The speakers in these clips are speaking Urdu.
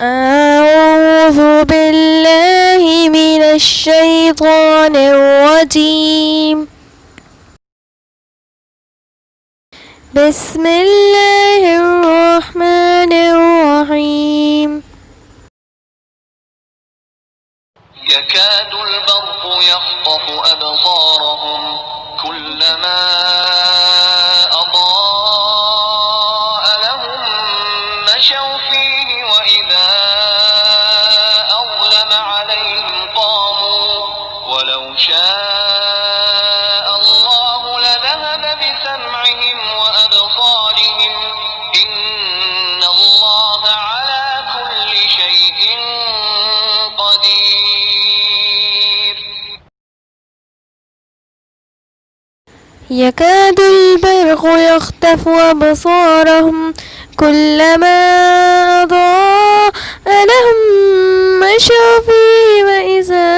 أعوذ بالله من الشيطان الرجيم. بسم الله الرحمن الرحيم. يكاد البرق يخطف أبصارهم كلما أضاء لهم مشوا فيه وإذا أظلم عليهم قاموا ولو شاء الله لذهب بسمعهم وأبصارهم إن الله على كل شيء قدير. يكاد البرق يخطف أبصارهم كلما أضاء لهم مشوا فيه وإذا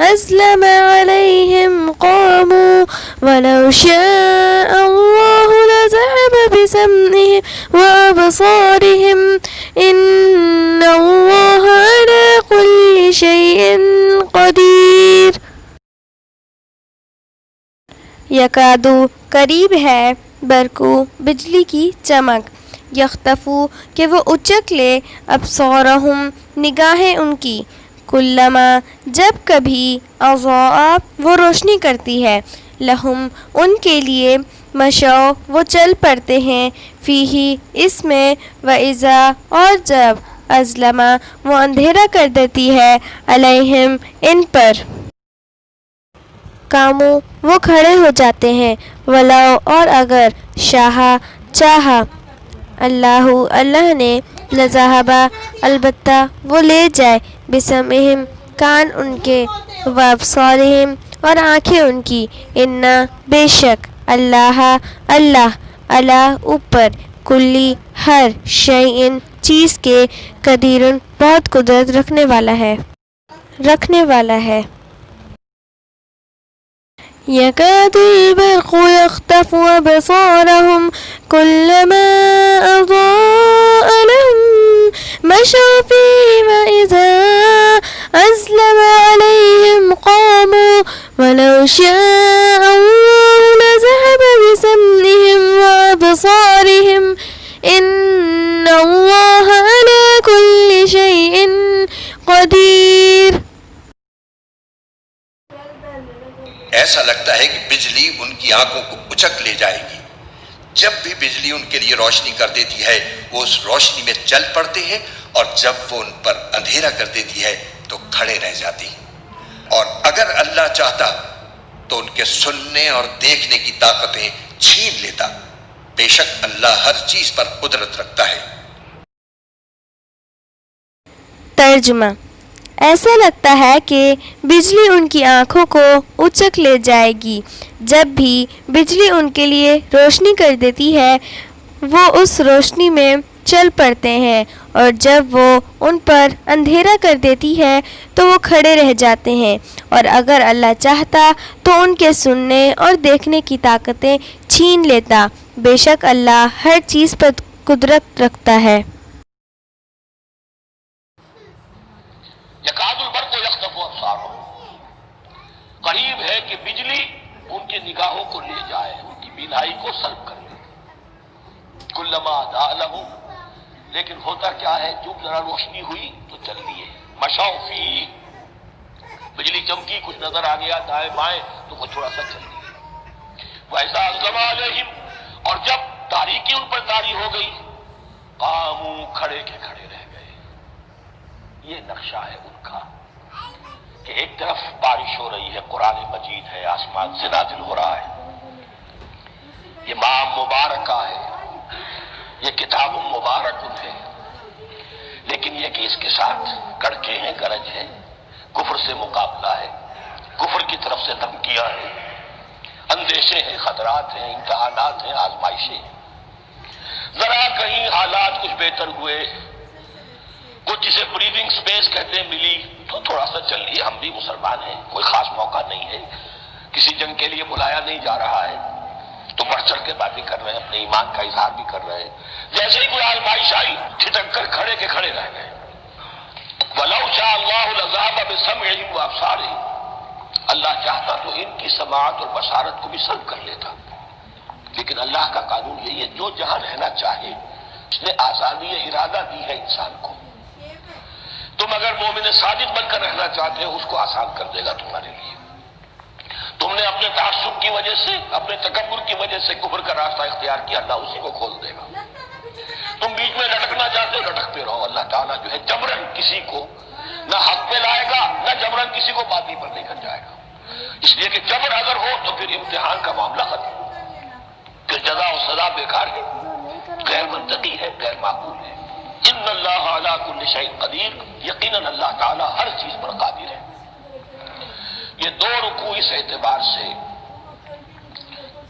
أظلم عليهم قاموا ولو شاء الله لذهب بسمعهم وأبصارهم إن الله على كل شيء قدير. یکادو قریب ہے، برقو بجلی کی چمک، یختفو کہ وہ اچک لے، ابصارہم نگاہیں ان کی، کلما جب کبھی، اضاء وہ روشنی کرتی ہے، لہم ان کے لیے، مشو وہ چل پڑتے ہیں، فیہ اس میں، وَإِذَا اور جب، اظلما وہ اندھیرا کر دیتی ہے، علیہم ان پر، کاموں وہ کھڑے ہو جاتے ہیں، ولو اور اگر، شاہ چاہا، اللہ اللہ نے، لذہبا البتہ وہ لے جائے، بسمعہم کان ان کے، وابصارہم اور آنکھیں ان کی، انا بے شک، اللہ اللہ، علی اوپر، کلی ہر، شیئن چیز کے، قدیرن بہت قدرت رکھنے والا ہے. يكاد البرق يخطف أبصارهم كلما أضاء لهم مشوا فيه وإذا أظلم عليهم قاموا ولو شاء الله لذهب بسمعهم وأبصارهم إن الله على كل شيء قدير. ایسا لگتا ہے کہ بجلی ان کی آنکھوں کو اچک لے جائے گی. جب بھی بجلی ان کے لیے روشنی کر دیتی ہے وہ اس روشنی میں چل پڑتے ہیں، اور جب وہ ان پر اندھیرا کر دیتی ہے تو کھڑے رہ جاتے ہیں. اور اگر اللہ چاہتا تو ان کے سننے اور دیکھنے کی طاقتیں چھین لیتا. بے شک اللہ ہر چیز پر قدرت رکھتا ہے. ترجمہ: ایسا لگتا ہے کہ بجلی ان کی آنکھوں کو اچک لے جائے گی. جب بھی بجلی ان کے لیے روشنی کر دیتی ہے وہ اس روشنی میں چل پڑتے ہیں، اور جب وہ ان پر اندھیرا کر دیتی ہے تو وہ کھڑے رہ جاتے ہیں. اور اگر اللہ چاہتا تو ان کے سننے اور دیکھنے کی طاقتیں چھین لیتا. بے شک اللہ ہر چیز پر قدرت رکھتا ہے. یکاد البرق یخطف ابصارہم، قریب ہے کہ بجلی ان کی نگاہوں کو لے جائے، ان کی بینائی کو سلب کر لے. کلما اضاء لہم، لیکن ہوتا کیا ہے، جو ذرا روشنی ہوئی تو چل لیے. مشوا فیہ، بجلی چمکی، کچھ نظر آ گیا دائیں بائیں تو وہ تھوڑا سا چل لیے. وَإِذَا أَظْلَمَ عَلَيْهِمْ، اور جب تاریکی ان پر طاری ہو گئی، قاموا، کھڑے کے کھڑے رہ گئے. یہ نقشہ ہے ان کا کہ ایک طرف بارش ہو رہی ہے، قرآن مجید ہے، آسمان سے نازل ہو رہا ہے، یہ ماہ مبارکہ ہے، یہ کتاب مبارک ہے، لیکن یہ کہ اس کے ساتھ کڑکے ہیں، گرج ہے، کفر سے مقابلہ ہے، کفر کی طرف سے دھمکیاں ہیں، اندیشے ہیں، خطرات ہیں، امتحانات ہیں، آزمائشیں ہیں. ذرا کہیں حالات کچھ بہتر ہوئے، کچھ جسے بریدنگ سپیس کہتے ہیں ملی تو تھوڑا سا چل لیے. ہم بھی مسلمان ہیں، کوئی خاص موقع نہیں ہے، کسی جنگ کے لیے بلایا نہیں جا رہا ہے تو بڑھ چڑھ کے باتیں کر رہے ہیں، اپنے ایمان کا اظہار بھی کر رہے ہیں. جیسے ہی کوئی آزمائش آئی ٹھٹک کر کھڑے کے کھڑے رہ گئے. وَلَوْ شَاءَ اللَّهُ لَذَهَبَ بِسَمْعِهِمْ وَأَبْصَارِهِمْ، اللہ چاہتا تو ان کی سماعت اور بصارت کو بھی سلب کر لیتا، لیکن اللہ کا قانون یہی ہے، جو جہاں رہنا چاہے اس نے آزادی ارادہ دی ہے انسان کو۔ تم اگر مومن صادق بن کر رہنا چاہتے ہو اس کو آسان کر دے گا تمہارے لیے۔ تم نے اپنے تعصب کی وجہ سے، اپنے تکبر کی وجہ سے کفر کا راستہ اختیار کیا، اللہ اسی کو کھول دے گا۔ تم بیچ میں لٹکنا چاہتے ہو، لٹکتے رہو، اللہ تعالیٰ جو ہے جبرن کسی کو نہ حق پہ لائے گا، نہ جبرن کسی کو باطل پر لے کر جائے گا، اس لیے کہ جبر اگر ہو تو پھر امتحان کا معاملہ ختم، پھر جزا و سزا بیکار ہے، غیر منطقی ہے، غیر معقول ہے۔ ان اللہ علی کل شیء قدیر، یقیناً اللہ تعالیٰ ہر چیز پر قادر ہے۔ یہ دو رکوع اس اعتبار سے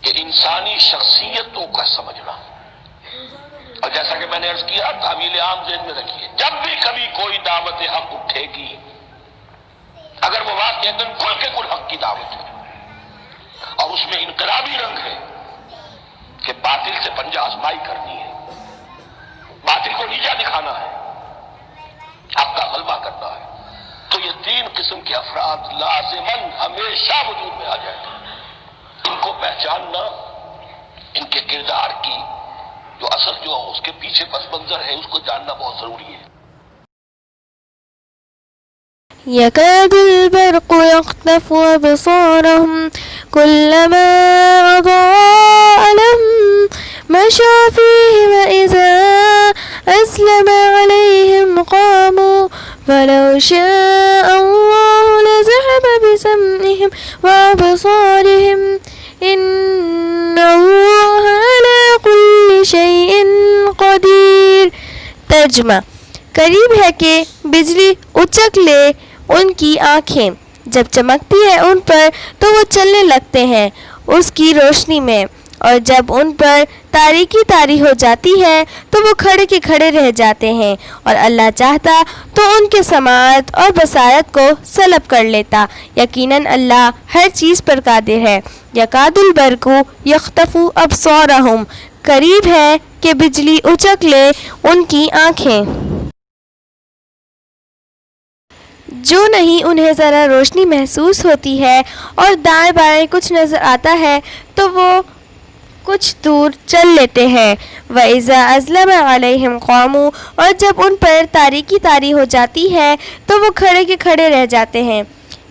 کہ انسانی شخصیتوں کا سمجھنا، اور جیسا کہ میں نے عرض کیا تعویل عام ذہن میں رکھیے، جب بھی کبھی کوئی دعوت حق اٹھے گی، اگر وہ واقعتاً کل کے کل حق کی دعوت ہے اور اس میں انقلابی رنگ ہے کہ باطل سے پنجہ آزمائی کرنی ہے، باطل کو نیچا دکھانا ہے، حق کا غلبہ کرنا ہے، تو یہ تین قسم کے افراد لازماً ہمیشہ وجود میں آ جائیں گے۔ ان کو پہچاننا، ان کے کردار کی جو اصل جو اس کے پیچھے پس منظر ہے اس کو جاننا بہت ضروری ہے۔ يكاد البرق يخطف أبصارهم كلما أضاء لهم مشوا فيه وإذا أسلم عليهم قاموا ولو شاء الله لذهب بسمعهم وأبصارهم إن الله على كل شيء قدير۔ ترجمہ، قریب ہے کہ بجلی اچک لے ان کی آنکھیں، جب چمکتی ہے ان پر تو وہ چلنے لگتے ہیں اس کی روشنی میں، اور جب ان پر تاریکی طاری ہو جاتی ہے تو وہ کھڑے کے کھڑے رہ جاتے ہیں، اور اللہ چاہتا تو ان کے سماعت اور بصارت کو سلب کر لیتا، یقیناً اللہ ہر چیز پر قادر ہے۔ یکاد البرق یخطف ابصارہم، قریب ہے کہ بجلی اچک لے ان کی آنکھیں، جو نہیں انہیں ذرا روشنی محسوس ہوتی ہے اور دائیں بائیں کچھ نظر آتا ہے تو وہ کچھ دور چل لیتے ہیں۔ وَإِذَا أَظْلَمَ عَلَيْهِمْ قَامُوا، اور جب ان پر تاریکی طاری ہو جاتی ہے تو وہ کھڑے کے کھڑے رہ جاتے ہیں۔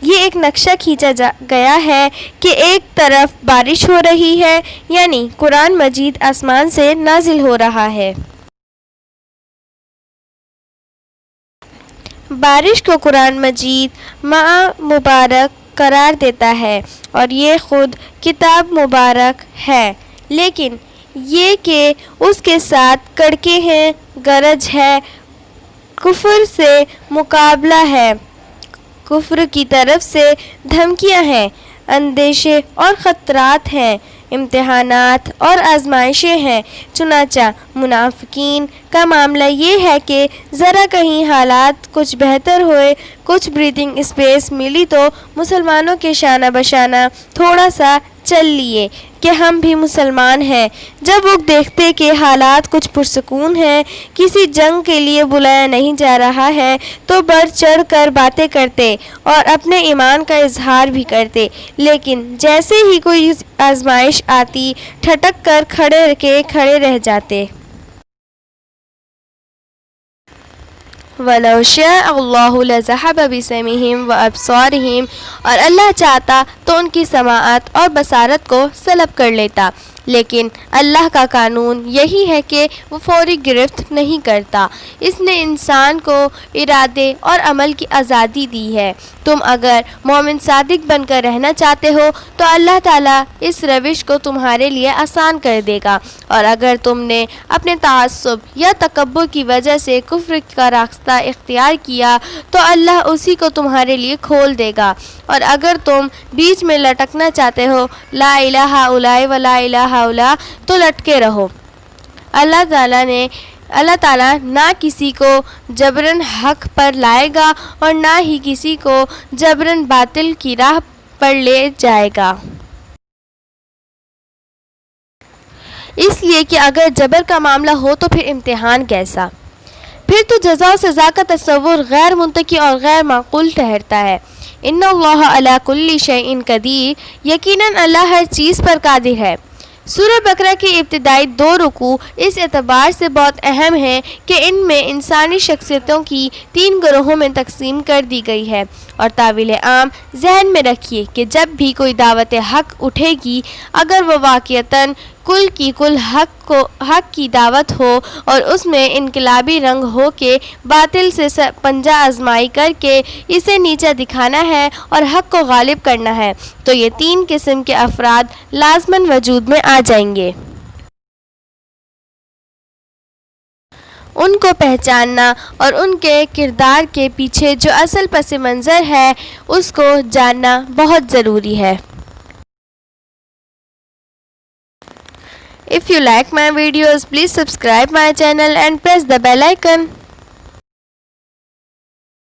یہ ایک نقشہ کھینچا گیا ہے کہ ایک طرف بارش ہو رہی ہے، یعنی قرآن مجید آسمان سے نازل ہو رہا ہے۔ بارش کو قرآن مجید مبارک قرار دیتا ہے اور یہ خود کتاب مبارک ہے، لیکن یہ کہ اس کے ساتھ کڑکے ہیں، گرج ہے، کفر سے مقابلہ ہے، کفر کی طرف سے دھمکیاں ہیں، اندیشے اور خطرات ہیں، امتحانات اور آزمائشیں ہیں۔ چنانچہ منافقین کا معاملہ یہ ہے کہ ذرا کہیں حالات کچھ بہتر ہوئے، کچھ بریتھنگ اسپیس ملی تو مسلمانوں کے شانہ بشانہ تھوڑا سا چل لیے کہ ہم بھی مسلمان ہیں۔ جب وہ دیکھتے کہ حالات کچھ پرسکون ہیں، کسی جنگ کے لیے بلایا نہیں جا رہا ہے، تو بڑھ چڑھ کر باتیں کرتے اور اپنے ایمان کا اظہار بھی کرتے، لیکن جیسے ہی کوئی آزمائش آتی ٹھٹک کر کھڑے رہ جاتے۔ وَلَوْ شَاءَ اللَّهُ لَذَهَبَ بِسَمْعِهِمْ وَأَبْصَارِهِمْ، اور اللہ چاہتا تو ان کی سماعت اور بصارت کو سلب کر لیتا، لیکن اللہ کا قانون یہی ہے کہ وہ فوری گرفت نہیں کرتا۔ اس نے انسان کو ارادے اور عمل کی آزادی دی ہے۔ تم اگر مومن صادق بن کر رہنا چاہتے ہو تو اللہ تعالیٰ اس روش کو تمہارے لیے آسان کر دے گا، اور اگر تم نے اپنے تعصب یا تکبر کی وجہ سے کفر کا راستہ اختیار کیا تو اللہ اسی کو تمہارے لیے کھول دے گا، اور اگر تم بیچ میں لٹکنا چاہتے ہو، لا الہ الا ولا الہ الا، تو لٹکے رہو۔ اللہ تعالیٰ نہ کسی کو جبراً حق پر لائے گا اور نہ ہی کسی کو جبراً باطل کی راہ پر لے جائے گا۔ اس لیے کہ اگر جبر کا معاملہ ہو تو پھر امتحان کیسا؟ پھر تو جزا و سزا کا تصور غیر منطقی اور غیر معقول ٹھہرتا ہے۔ ان اللہ علی کل شیء قدیر، یقیناً اللہ ہر چیز پر قادر ہے۔ سورہ بقرہ کی ابتدائی 2 رکوع اس اعتبار سے بہت اہم ہیں کہ ان میں انسانی شخصیتوں کی 3 گروہوں میں تقسیم کر دی گئی ہے، اور طویل عام ذہن میں رکھیے کہ جب بھی کوئی دعوت حق اٹھے گی، اگر وہ واقعتاً کل کی کل حق کی دعوت ہو اور اس میں انقلابی رنگ ہو کے باطل سے پنجہ آزمائی کر کے اسے نیچا دکھانا ہے اور حق کو غالب کرنا ہے، تو یہ 3 قسم کے افراد لازماً وجود میں آ جائیں گے۔ ان کو پہچاننا اور ان کے کردار کے پیچھے جو اصل پس منظر ہے اس کو جاننا بہت ضروری ہے۔ If you like my videos, please subscribe my channel and press the bell icon.